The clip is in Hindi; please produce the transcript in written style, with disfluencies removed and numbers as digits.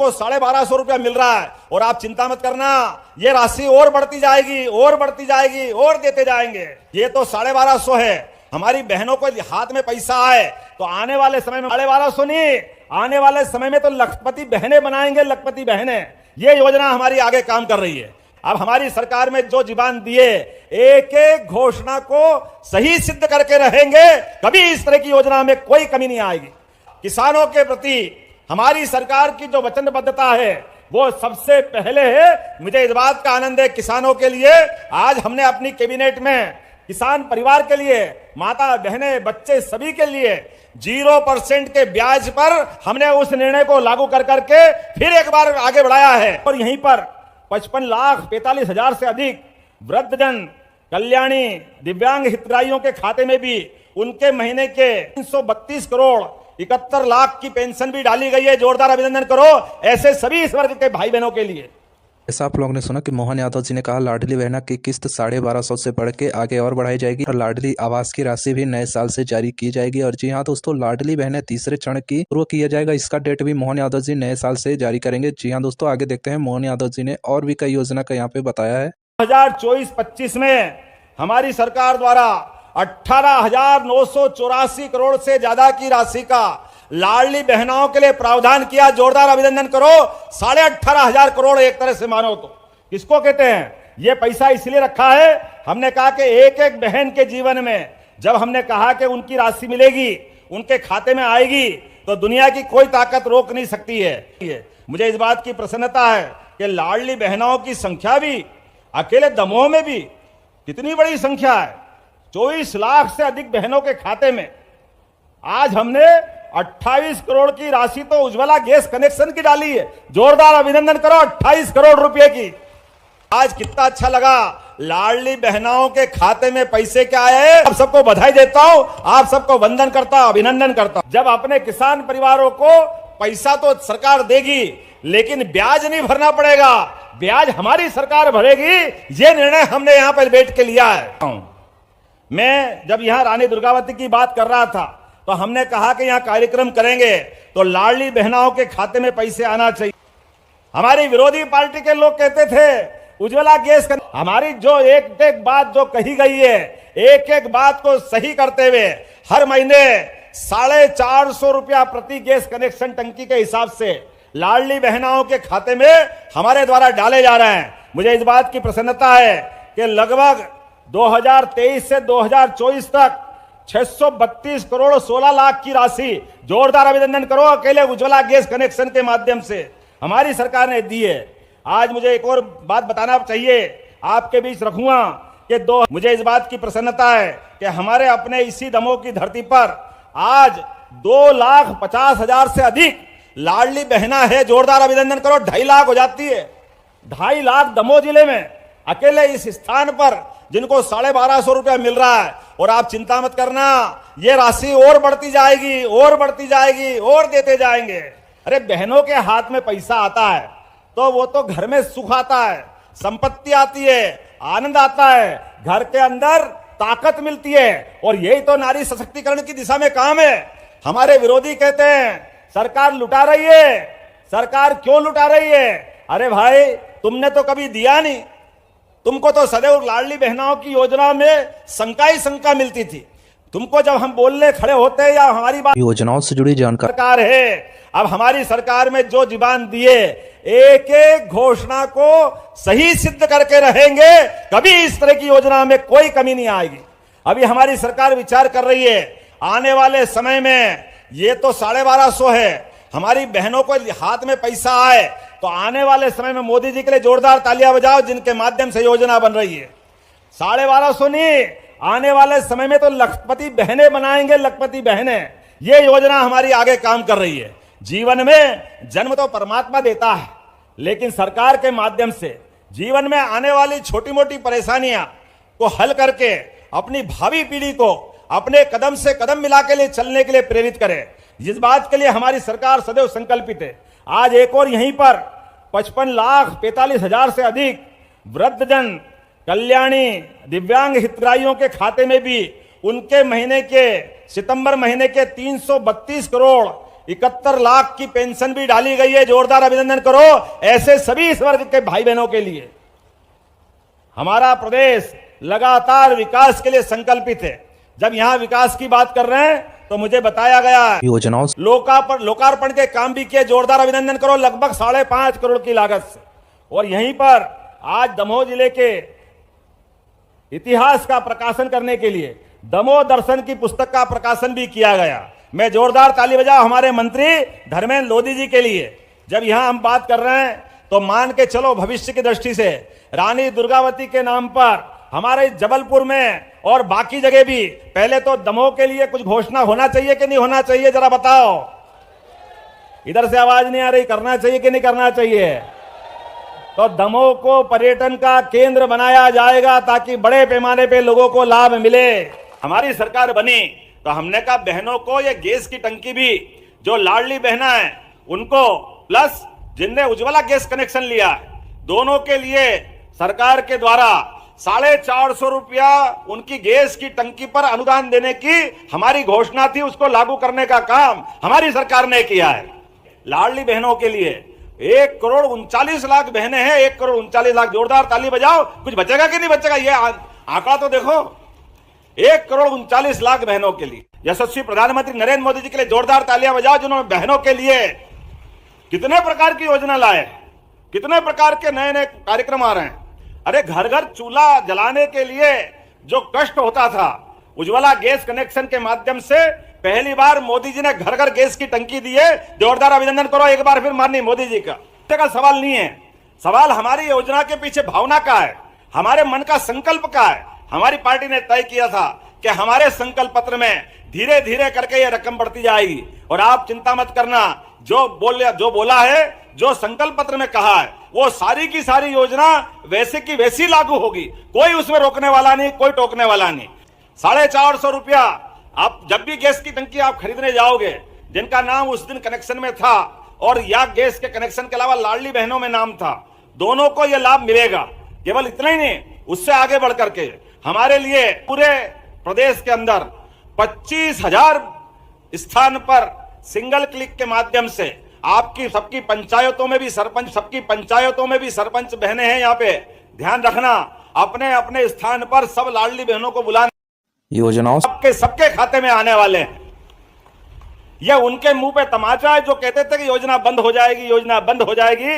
को 1250 रुपया मिल रहा है और आप चिंता मत करना, ये राशि और बढ़ती जाएगी और बढ़ती जाएगी और देते जाएंगे। ये तो 1250 है। हमारी बहनों को हाथ में पैसा आए तो आने वाले समय में 1250 नहीं, आने वाले समय में तो लखपति बहनें बनाएंगे, लखपति बहनें। ये योजना हमारी आगे काम कर रही है। अब हमारी सरकार में जो जुबान दिए, एक एक घोषणा को सही सिद्ध करके रहेंगे। कभी इस तरह की योजना में कोई कमी नहीं आएगी। किसानों के प्रति हमारी सरकार की जो वचनबद्धता है वो सबसे पहले है। मुझे इस बात का आनंद है, किसानों के लिए आज हमने अपनी कैबिनेट में किसान परिवार के लिए, माता बहनें बच्चे सभी के लिए 0% के ब्याज पर हमने उस निर्णय को लागू कर करके फिर एक बार आगे बढ़ाया है। और यहीं पर 55,45,000 से अधिक वृद्धजन कल्याणी दिव्यांग हितग्राहियों के खाते में भी उनके महीने के 332 करोड़ 71 लाख की पेंशन भी डाली गई है। जोरदार अभिनंदन करो ऐसे सभी इस वर्ग के भाई बहनों के लिए। ऐसा आप लोगों ने सुना कि मोहन यादव जी ने कहा लाडली बहना की किस्त 1250 से बढ़ के आगे और बढ़ाई जाएगी और लाडली आवास की राशि भी नए साल से जारी की जाएगी। और जी हाँ दोस्तों, लाडली बहना तीसरे चरण की शुरू किया जाएगा। इसका डेट भी मोहन यादव जी नए साल से जारी करेंगे। जी हाँ दोस्तों, आगे देखते हैं मोहन यादव जी ने और भी कई योजना का यहाँ पे बताया है। 2024-25 में हमारी सरकार द्वारा 18,984 करोड़ से ज्यादा की राशि का लाडली बहनाओं के लिए प्रावधान किया। जोरदार अभिनंदन करो। 18,500 करोड़ एक तरह से मानो तो किसको कहते हैं। यह पैसा इसलिए रखा है, हमने कहा कि एक एक बहन के जीवन में जब हमने कहा कि उनकी राशि मिलेगी, उनके खाते में आएगी, तो दुनिया की कोई ताकत रोक नहीं सकती है। मुझे इस बात की प्रसन्नता है कि लाडली बहनाओं की संख्या भी अकेले दमोह में भी कितनी बड़ी संख्या है। 24 लाख से अधिक बहनों के खाते में आज हमने 28 करोड़ की राशि तो उज्ज्वला गैस कनेक्शन की डाली है। जोरदार अभिनंदन करो 28 करोड़ रुपए की। आज कितना अच्छा लगा, लाडली बहनाओं के खाते में पैसे क्या आए। आप सबको बधाई देता हूं, आप सबको वंदन करता हूं, अभिनंदन करता हूं। जब अपने किसान परिवारों को पैसा तो सरकार देगी लेकिन ब्याज नहीं भरना पड़ेगा, ब्याज हमारी सरकार भरेगी। यह निर्णय हमने यहां पर बैठ के लिया है। मैं जब यहां रानी दुर्गावती की बात कर रहा था तो हमने कहा कि यहां कार्यक्रम करेंगे तो लाडली बहनाओं के खाते में पैसे आना चाहिए। हमारी विरोधी पार्टी के लोग कहते थे उज्ज्वला गैस, हमारी जो एक एक बात जो कही गई है, एक एक बात को सही करते हुए हर महीने 450 रुपया प्रति गैस कनेक्शन टंकी के हिसाब से लाडली बहनाओं के खाते में हमारे द्वारा डाले जा रहे हैं। मुझे इस बात की प्रसन्नता है कि लगभग 2023 से 2024 तक 632 करोड़ 16 लाख की राशि, जोरदार अभिनंदन करो, अकेले उज्ज्वला गैस कनेक्शन के माध्यम से हमारी सरकार ने दी है। आज मुझे एक और बात बताना चाहिए, आपके बीच रखूंगा कि मुझे इस बात की प्रसन्नता है कि हमारे अपने इसी दमोह की धरती पर आज 2,50,000 से अधिक लाडली बहना है। जोरदार अभिनंदन करो। 2.5 लाख हो जाती है। 2.5 लाख दमोह जिले में अकेले इस स्थान पर जिनको 1250 रुपया मिल रहा है। और आप चिंता मत करना, ये राशि और बढ़ती जाएगी और बढ़ती जाएगी और देते जाएंगे। अरे बहनों के हाथ में पैसा आता है तो वो तो घर में सुख आता है, संपत्ति आती है, आनंद आता है, घर के अंदर ताकत मिलती है। और यही तो नारी सशक्तिकरण की दिशा में काम है। हमारे विरोधी कहते हैं सरकार लुटा रही है, सरकार क्यों लुटा रही है। अरे भाई, तुमने तो कभी दिया नहीं। तुमको तो सदैव लाडली बहनाओं की योजना में शंका ही शंका मिलती थी। तुमको जब हम बोलने खड़े होते या हमारी बात योजनाओं से जुड़ी जानकारी सरकार है। अब हमारी सरकार में जो जुबान दिए, एक एक घोषणा को सही सिद्ध करके रहेंगे। कभी इस तरह की योजना में कोई कमी नहीं आएगी। अभी हमारी सरकार विचार कर रही है आने वाले समय में, ये तो 1250 है, हमारी बहनों को हाथ में पैसा आए तो आने वाले समय में मोदी जी के लिए जोरदार तालियां बजाओ, जिनके माध्यम से योजना बन रही है। 1250 नहीं, आने वाले समय में तो लखपति बहनें बनाएंगे, लखपति बहनें। ये योजना हमारी आगे काम कर रही है। जीवन में जन्म तो परमात्मा देता है, लेकिन सरकार के माध्यम से जीवन में आने वाली छोटी मोटी परेशानियां को हल करके अपनी भावी पीढ़ी को अपने कदम से कदम मिला के लिए चलने के लिए प्रेरित करें। जिस बात के लिए हमारी सरकार सदैव संकल्पित है। आज एक और यहीं पर 55,45,000 से अधिक वृद्धजन कल्याणी दिव्यांग हितग्राहियों के खाते में भी उनके महीने के सितंबर महीने के 332 करोड़ 71 लाख की पेंशन भी डाली गई है, जोरदार अभिनंदन करो ऐसे सभी इस वर्ग के भाई बहनों के लिए। हमारा प्रदेश लगातार विकास के लिए संकल्पित है। जब यहां विकास की बात कर रहे हैं तो मुझे बताया गया है योजनाओं लोकार्पण के काम भी किए, जोरदार अभिनंदन करो, लगभग 5.5 करोड़ की लागत से। और यहीं पर आज दमोह जिले के इतिहास का प्रकाशन करने के लिए दमोह दर्शन की पुस्तक का प्रकाशन भी किया गया। मैं जोरदार ताली बजाऊं हमारे मंत्री धर्मेंद्र लोधी जी के लिए। जब यहां हम बात कर रहे हैं तो मान के चलो भविष्य की दृष्टि से रानी दुर्गावती के नाम पर हमारे जबलपुर में और बाकी जगह भी पहले तो दमोह के लिए कुछ घोषणा होना चाहिए कि नहीं होना चाहिए, जरा बताओ। इधर से आवाज नहीं आ रही, करना चाहिए कि नहीं करना चाहिए? तो दमोह को पर्यटन का केंद्र बनाया जाएगा ताकि बड़े पैमाने पे लोगों को लाभ मिले। हमारी सरकार बनी तो हमने कहा बहनों को ये गैस की टंकी भी, जो लाडली बहना है उनको, प्लस जिनने उज्ज्वला गैस कनेक्शन लिया है, दोनों के लिए सरकार के द्वारा 450 रुपया उनकी गैस की टंकी पर अनुदान देने की हमारी घोषणा थी। उसको लागू करने का काम हमारी सरकार ने किया है। लाडली बहनों के लिए 1,39,00,000 बहनें हैं, 1,39,00,000। जोरदार ताली बजाओ। कुछ बचेगा कि नहीं बचेगा? ये आंकड़ा तो देखो, 1,39,00,000 बहनों के लिए। यशस्वी प्रधानमंत्री नरेंद्र मोदी जी के लिए जोरदार तालियां बजाओ, जिन्होंने बहनों के लिए कितने प्रकार की योजना लाए, कितने प्रकार के नए नए कार्यक्रम आ रहे हैं। अरे घर घर चूल्हा जलाने के लिए जो कष्ट होता था, उज्ज्वला गैस कनेक्शन के माध्यम से पहली बार मोदी जी ने घर घर गैस की टंकी दी है। जोरदार अभिनंदन करो एक बार फिर माननीय मोदी जी का। सवाल नहीं है, सवाल हमारी योजना के पीछे भावना का है, हमारे मन का संकल्प का है। हमारी पार्टी ने तय किया था कि हमारे संकल्प पत्र में धीरे धीरे करके ये रकम बढ़ती जाएगी। और आप चिंता मत करना, जो बोला है, जो संकल्प पत्र में कहा है, वो सारी की सारी योजना वैसे की वैसी लागू होगी। कोई उसमें रोकने वाला नहीं, कोई टोकने वाला नहीं। 450 रुपया आप जब भी गैस की टंकी आप खरीदने जाओगे, जिनका नाम उस दिन कनेक्शन में था और या गैस के कनेक्शन के अलावा लाडली बहनों में नाम था, दोनों को यह लाभ मिलेगा। केवल इतना ही नहीं, उससे आगे बढ़ करके हमारे लिए पूरे प्रदेश के अंदर 25,000 स्थान पर सिंगल क्लिक के माध्यम से आपकी सबकी पंचायतों में भी सरपंच, सबकी पंचायतों में भी सरपंच बहनें हैं। यहाँ पे ध्यान रखना, अपने अपने स्थान पर सब लाडली बहनों को बुलाना, योजनाओं सबके खाते में आने वाले हैं। यह उनके मुंह पे तमाचा है जो कहते थे कि योजना बंद हो जाएगी, योजना बंद हो जाएगी।